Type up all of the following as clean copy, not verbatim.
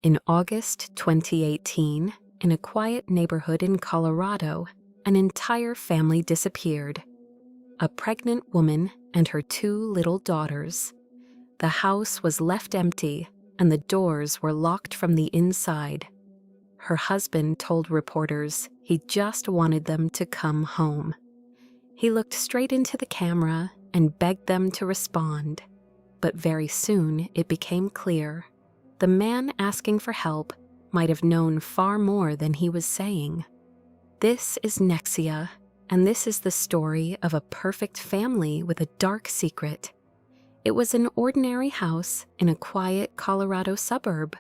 In August 2018, in a quiet neighborhood in Colorado, an entire family disappeared. A pregnant woman and her 2 little daughters. The house was left empty, and the doors were locked from the inside. Her husband told reporters he just wanted them to come home. He looked straight into the camera and begged them to respond. But very soon it became clear. The man asking for help might have known far more than he was saying. This is Nexiya, and this is the story of a perfect family with a dark secret. It was an ordinary house in a quiet Colorado suburb,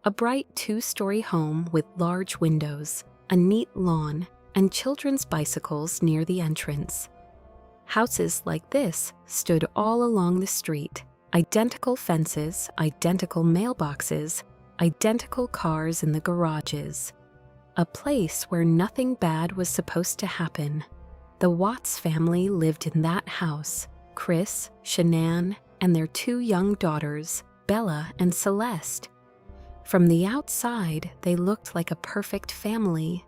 a bright 2-story home with large windows, a neat lawn, and children's bicycles near the entrance. Houses like this stood all along the street. Identical fences, identical mailboxes, identical cars in the garages. A place where nothing bad was supposed to happen. The Watts family lived in that house. Chris, Shanann, and their 2 young daughters, Bella and Celeste. From the outside, they looked like a perfect family.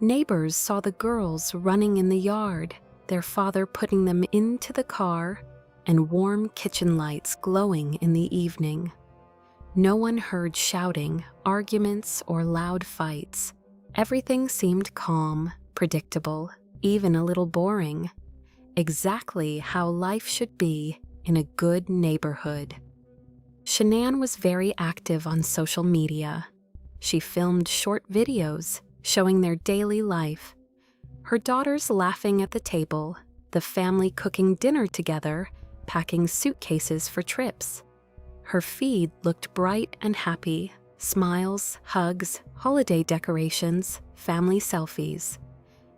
Neighbors saw the girls running in the yard, their father putting them into the car, and warm kitchen lights glowing in the evening. No one heard shouting, arguments, or loud fights. Everything seemed calm, predictable, even a little boring. Exactly how life should be in a good neighborhood. Shanann was very active on social media. She filmed short videos showing their daily life. Her daughters laughing at the table, the family cooking dinner together, packing suitcases for trips. Her feed looked bright and happy, smiles, hugs, holiday decorations, family selfies.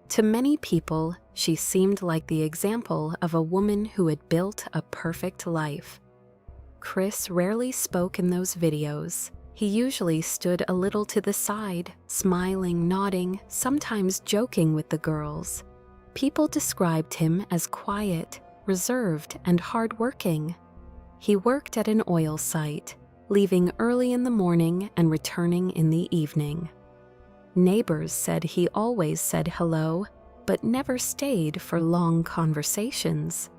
To many people, she seemed like the example of a woman who had built a perfect life. Chris rarely spoke in those videos. He usually stood a little to the side, smiling, nodding, sometimes joking with the girls. People described him as quiet, reserved, and hardworking. He worked at an oil site, leaving early in the morning and returning in the evening. Neighbors said he always said hello, but never stayed for long conversations.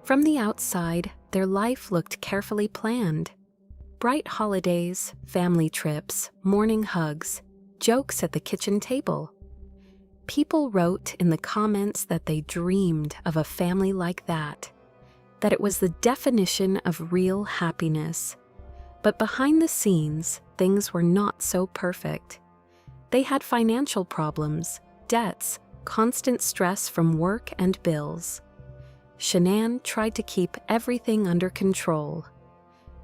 From the outside, their life looked carefully planned. Bright holidays, family trips, morning hugs, jokes at the kitchen table. People wrote in the comments that they dreamed of a family like that it was the definition of real happiness. But behind the scenes, things were not so perfect. They had financial problems, debts, constant stress from work and bills. Shanann tried to keep everything under control.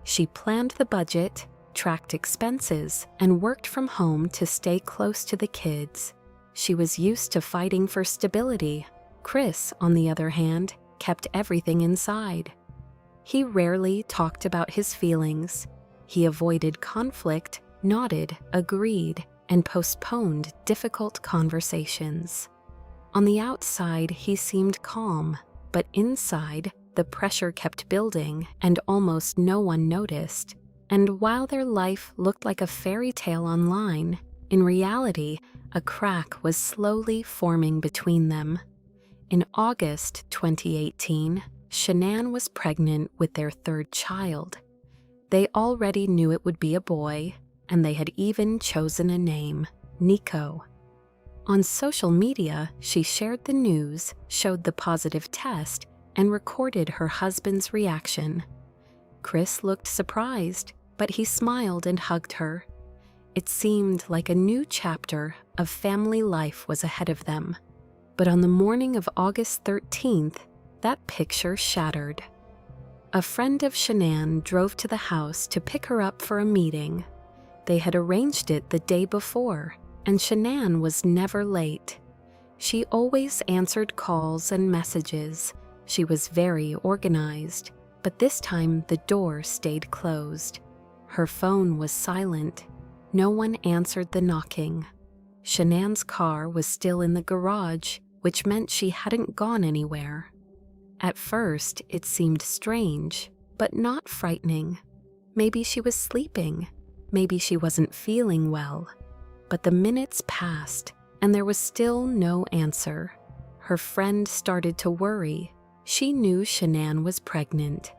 She planned the budget, tracked expenses, and worked from home to stay close to the kids. She was used to fighting for stability. Chris, on the other hand, kept everything inside. He rarely talked about his feelings. He avoided conflict, nodded, agreed, and postponed difficult conversations. On the outside, he seemed calm, but inside, the pressure kept building and almost no one noticed. And while their life looked like a fairy tale online, in reality, a crack was slowly forming between them. In August 2018, Shanann was pregnant with their 3rd child. They already knew it would be a boy, and they had even chosen a name, Nico. On social media, she shared the news, showed the positive test, and recorded her husband's reaction. Chris looked surprised, but he smiled and hugged her. It seemed like a new chapter of family life was ahead of them. But on the morning of August 13th, that picture shattered. A friend of Shanann drove to the house to pick her up for a meeting. They had arranged it the day before, and Shanann was never late. She always answered calls and messages. She was very organized, but this time the door stayed closed. Her phone was silent. No one answered the knocking. Shanann's car was still in the garage, which meant she hadn't gone anywhere. At first, it seemed strange, but not frightening. Maybe she was sleeping. maybe she wasn't feeling well. But the minutes passed, and there was still no answer. Her friend started to worry. She knew Shanann was pregnant.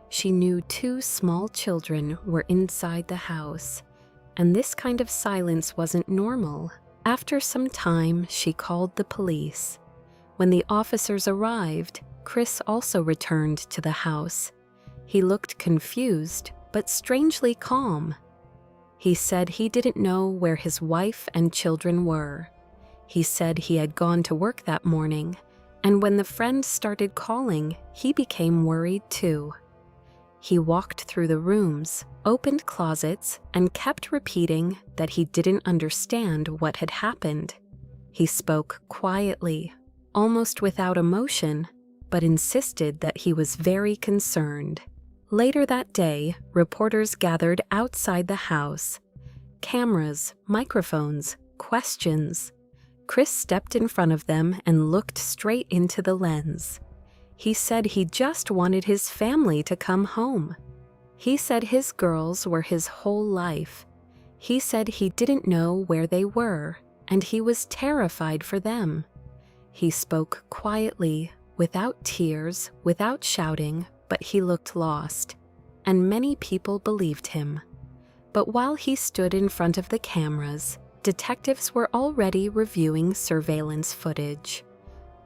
She knew 2 small children were inside the house, and this kind of silence wasn't normal. After some time, she called the police. When the officers arrived, Chris also returned to the house. He looked confused, but strangely calm. He said he didn't know where his wife and children were. He said he had gone to work that morning, and when the friend started calling, he became worried too. He walked through the rooms, opened closets, and kept repeating that he didn't understand what had happened. He spoke quietly, almost without emotion, but insisted that he was very concerned. Later that day, reporters gathered outside the house. Cameras, microphones, questions. Chris stepped in front of them and looked straight into the lens. He said he just wanted his family to come home. He said his girls were his whole life. He said he didn't know where they were, and he was terrified for them. He spoke quietly, without tears, without shouting, but he looked lost, and many people believed him. But while he stood in front of the cameras, detectives were already reviewing surveillance footage.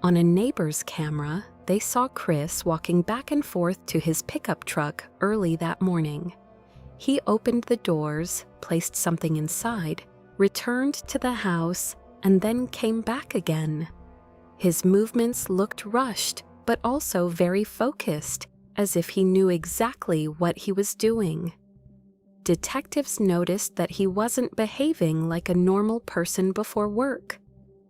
On a neighbor's camera, they saw Chris walking back and forth to his pickup truck early that morning. He opened the doors, placed something inside, returned to the house, and then came back again. His movements looked rushed, but also very focused, as if he knew exactly what he was doing. Detectives noticed that he wasn't behaving like a normal person before work.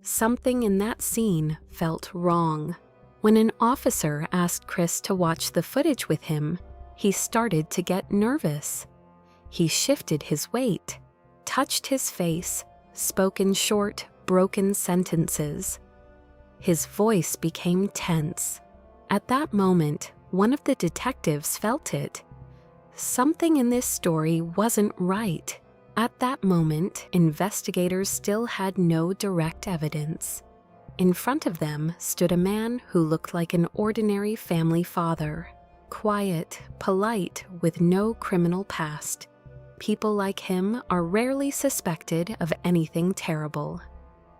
Something in that scene felt wrong. When an officer asked Chris to watch the footage with him, he started to get nervous. He shifted his weight, touched his face, spoke in short, broken sentences. His voice became tense. At that moment, one of the detectives felt it. Something in this story wasn't right. At that moment, investigators still had no direct evidence. In front of them stood a man who looked like an ordinary family father, quiet, polite, with no criminal past. People like him are rarely suspected of anything terrible.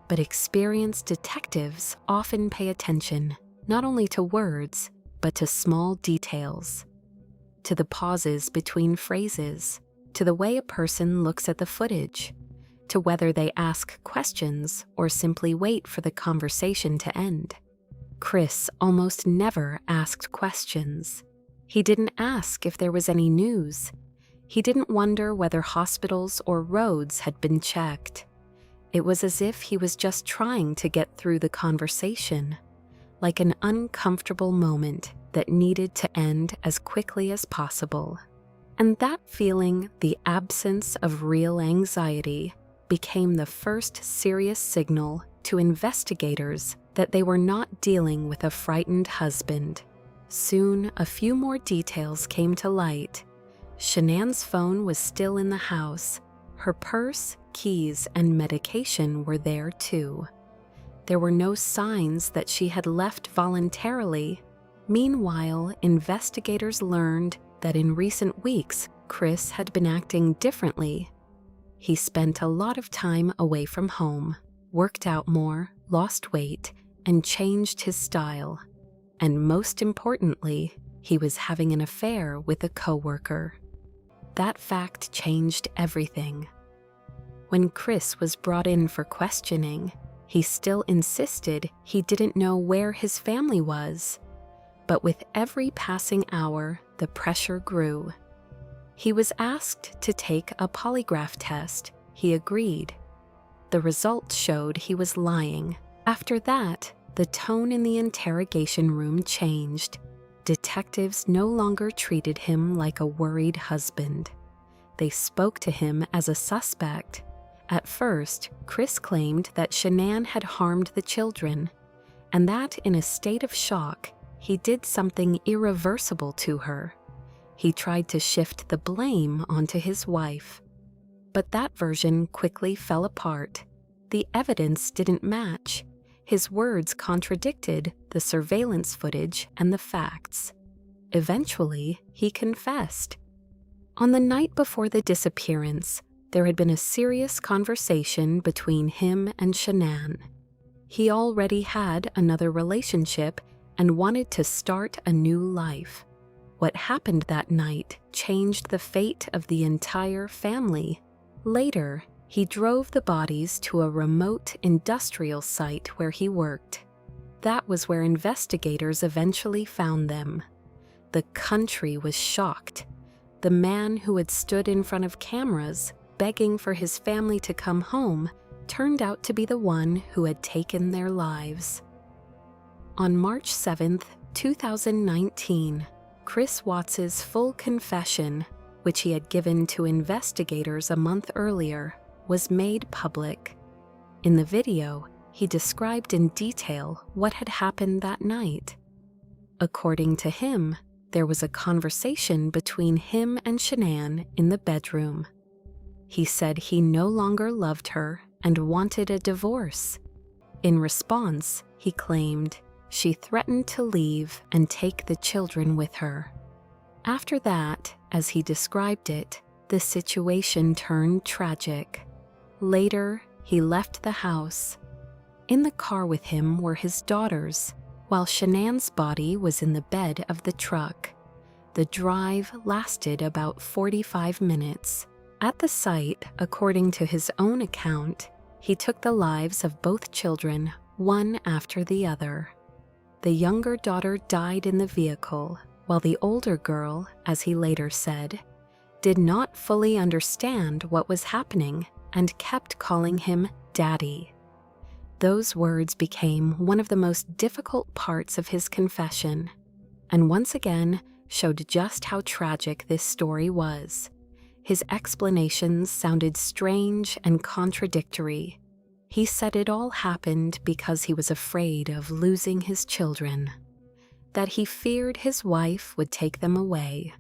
But experienced detectives often pay attention, not only to words, but to small details. To the pauses between phrases, to the way a person looks at the footage, to whether they ask questions or simply wait for the conversation to end. Chris almost never asked questions. He didn't ask if there was any news. He didn't wonder whether hospitals or roads had been checked. It was as if he was just trying to get through the conversation, like an uncomfortable moment that needed to end as quickly as possible. And that feeling, the absence of real anxiety, became the first serious signal to investigators that they were not dealing with a frightened husband. Soon, a few more details came to light. Shanann's phone was still in the house. Her purse, keys, and medication were there too. There were no signs that she had left voluntarily. Meanwhile, investigators learned that in recent weeks, Chris had been acting differently. He spent a lot of time away from home, worked out more, lost weight, and changed his style. And most importantly, he was having an affair with a coworker. That fact changed everything. When Chris was brought in for questioning, he still insisted he didn't know where his family was. But with every passing hour, the pressure grew. He was asked to take a polygraph test. He agreed. The results showed he was lying. After that, the tone in the interrogation room changed. Detectives no longer treated him like a worried husband. They spoke to him as a suspect. At first, Chris claimed that Shanann had harmed the children, and that in a state of shock, he did something irreversible to her. He tried to shift the blame onto his wife. But that version quickly fell apart. The evidence didn't match. His words contradicted the surveillance footage and the facts. Eventually, he confessed. On the night before the disappearance, there had been a serious conversation between him and Shanann. He already had another relationship and wanted to start a new life. What happened that night changed the fate of the entire family. Later, he drove the bodies to a remote industrial site where he worked. That was where investigators eventually found them. The country was shocked. The man who had stood in front of cameras, begging for his family to come home, turned out to be the one who had taken their lives. On March 7, 2019, Chris Watts's full confession, which he had given to investigators a month earlier, was made public. In the video, he described in detail what had happened that night. According to him, there was a conversation between him and Shanann in the bedroom. He said he no longer loved her and wanted a divorce. In response, he claimed she threatened to leave and take the children with her. After that, as he described it, the situation turned tragic. Later, he left the house. In the car with him were his daughters, while Shanann's body was in the bed of the truck. The drive lasted about 45 minutes. At the site, according to his own account, he took the lives of both children, one after the other. The younger daughter died in the vehicle, while the older girl, as he later said, did not fully understand what was happening and kept calling him Daddy. Those words became one of the most difficult parts of his confession, and once again showed just how tragic this story was. His explanations sounded strange and contradictory. He said it all happened because he was afraid of losing his children, that he feared his wife would take them away.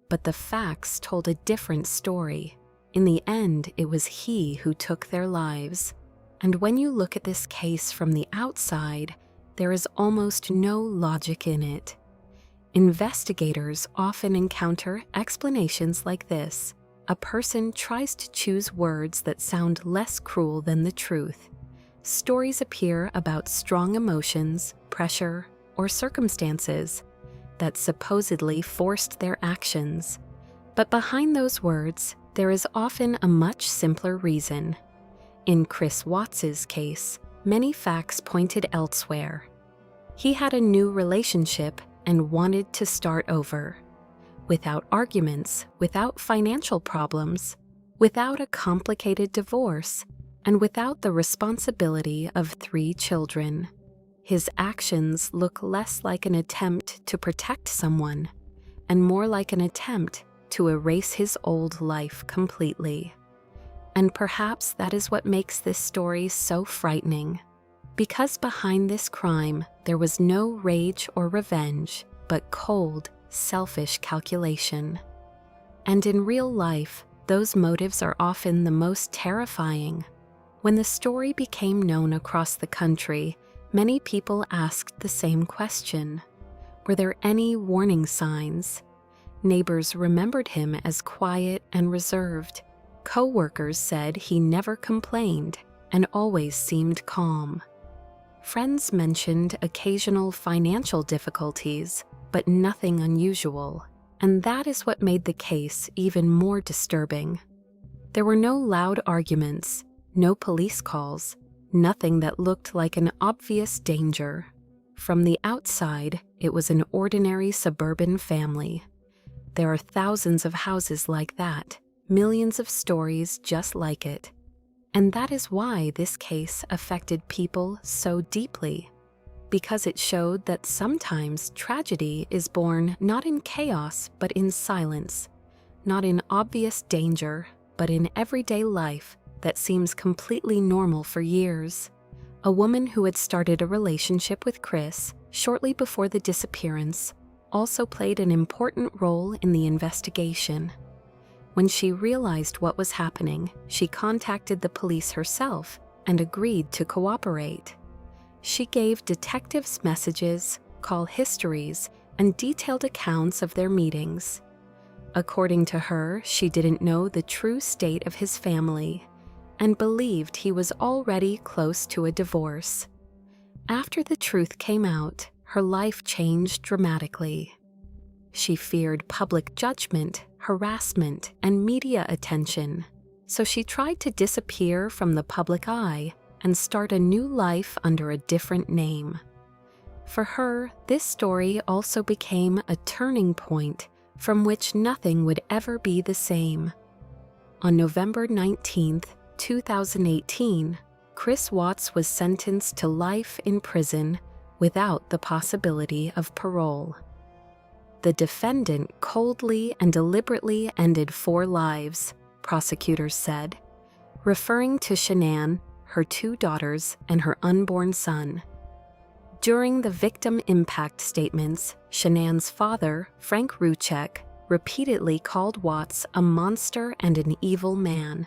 But the facts told a different story. In the end, it was he who took their lives. And when you look at this case from the outside, there is almost no logic in it. Investigators often encounter explanations like this. A person tries to choose words that sound less cruel than the truth. Stories appear about strong emotions, pressure, or circumstances that supposedly forced their actions. But behind those words, there is often a much simpler reason. In Chris Watts's case, many facts pointed elsewhere. He had a new relationship and wanted to start over. Without arguments, without financial problems, without a complicated divorce, and without the responsibility of 3 children. His actions look less like an attempt to protect someone, and more like an attempt to erase his old life completely. And perhaps that is what makes this story so frightening. Because behind this crime, there was no rage or revenge, but cold, selfish calculation. And in real life, those motives are often the most terrifying. When the story became known across the country, many people asked the same question. Were there any warning signs? Neighbors remembered him as quiet and reserved. Co-workers said he never complained and always seemed calm. Friends mentioned occasional financial difficulties, but nothing unusual, and that is what made the case even more disturbing. There were no loud arguments, no police calls, nothing that looked like an obvious danger. From the outside, it was an ordinary suburban family. There are thousands of houses like that, millions of stories just like it. And that is why this case affected people so deeply, because it showed that sometimes tragedy is born not in chaos but in silence, not in obvious danger but in everyday life that seems completely normal for years. A woman who had started a relationship with Chris shortly before the disappearance also played an important role in the investigation. When she realized what was happening, she contacted the police herself and agreed to cooperate. She gave detectives messages, call histories, and detailed accounts of their meetings. According to her, she didn't know the true state of his family and believed he was already close to a divorce. After the truth came out, her life changed dramatically. She feared public judgment, harassment, and media attention, so she tried to disappear from the public eye and start a new life under a different name. For her, this story also became a turning point from which nothing would ever be the same. On November 19, 2018, Chris Watts was sentenced to life in prison without the possibility of parole. The defendant coldly and deliberately ended 4 lives, prosecutors said, referring to Shanann, her 2 daughters, and her unborn son. During the victim impact statements, Shanann's father, Frank Ruchek, repeatedly called Watts a monster and an evil man.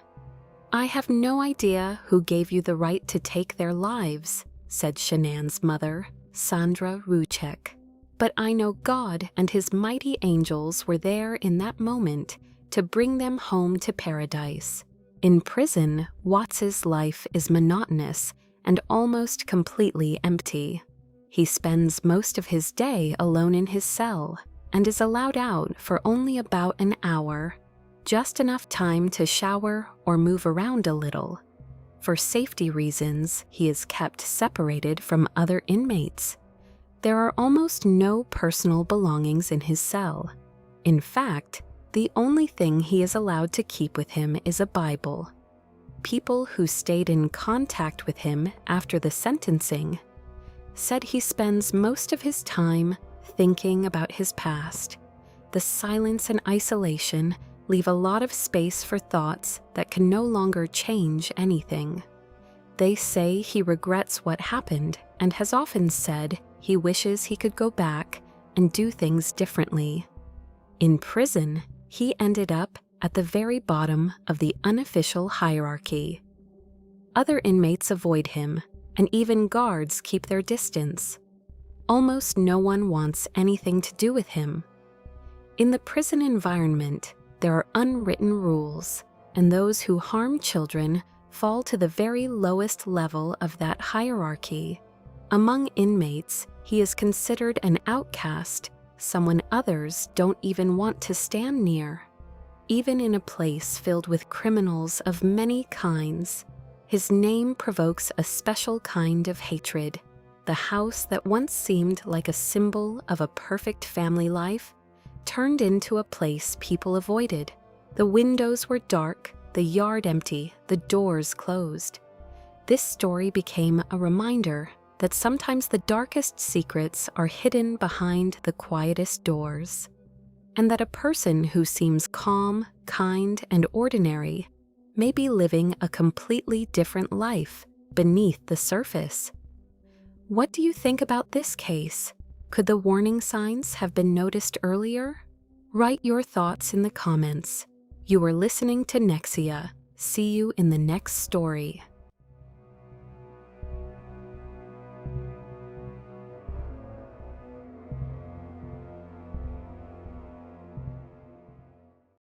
"I have no idea who gave you the right to take their lives," said Shanann's mother, Sandra Ruchek. "But I know God and his mighty angels were there in that moment to bring them home to paradise." In prison, Watts's life is monotonous and almost completely empty. He spends most of his day alone in his cell and is allowed out for only about an hour, just enough time to shower or move around a little. For safety reasons, he is kept separated from other inmates. There are almost no personal belongings in his cell. In fact, the only thing he is allowed to keep with him is a Bible. People who stayed in contact with him after the sentencing said he spends most of his time thinking about his past. The silence and isolation leave a lot of space for thoughts that can no longer change anything. They say he regrets what happened and has often said he wishes he could go back and do things differently. In prison, he ended up at the very bottom of the unofficial hierarchy. Other inmates avoid him, and even guards keep their distance. Almost no one wants anything to do with him. In the prison environment, there are unwritten rules, and those who harm children fall to the very lowest level of that hierarchy. Among inmates, he is considered an outcast, someone others don't even want to stand near. Even in a place filled with criminals of many kinds, his name provokes a special kind of hatred. The house that once seemed like a symbol of a perfect family life turned into a place people avoided. The windows were dark, the yard empty, the doors closed. This story became a reminder that sometimes the darkest secrets are hidden behind the quietest doors, and that a person who seems calm, kind, and ordinary may be living a completely different life beneath the surface. What do you think about this case? Could the warning signs have been noticed earlier? Write your thoughts in the comments. You are listening to Nexiya. See you in the next story.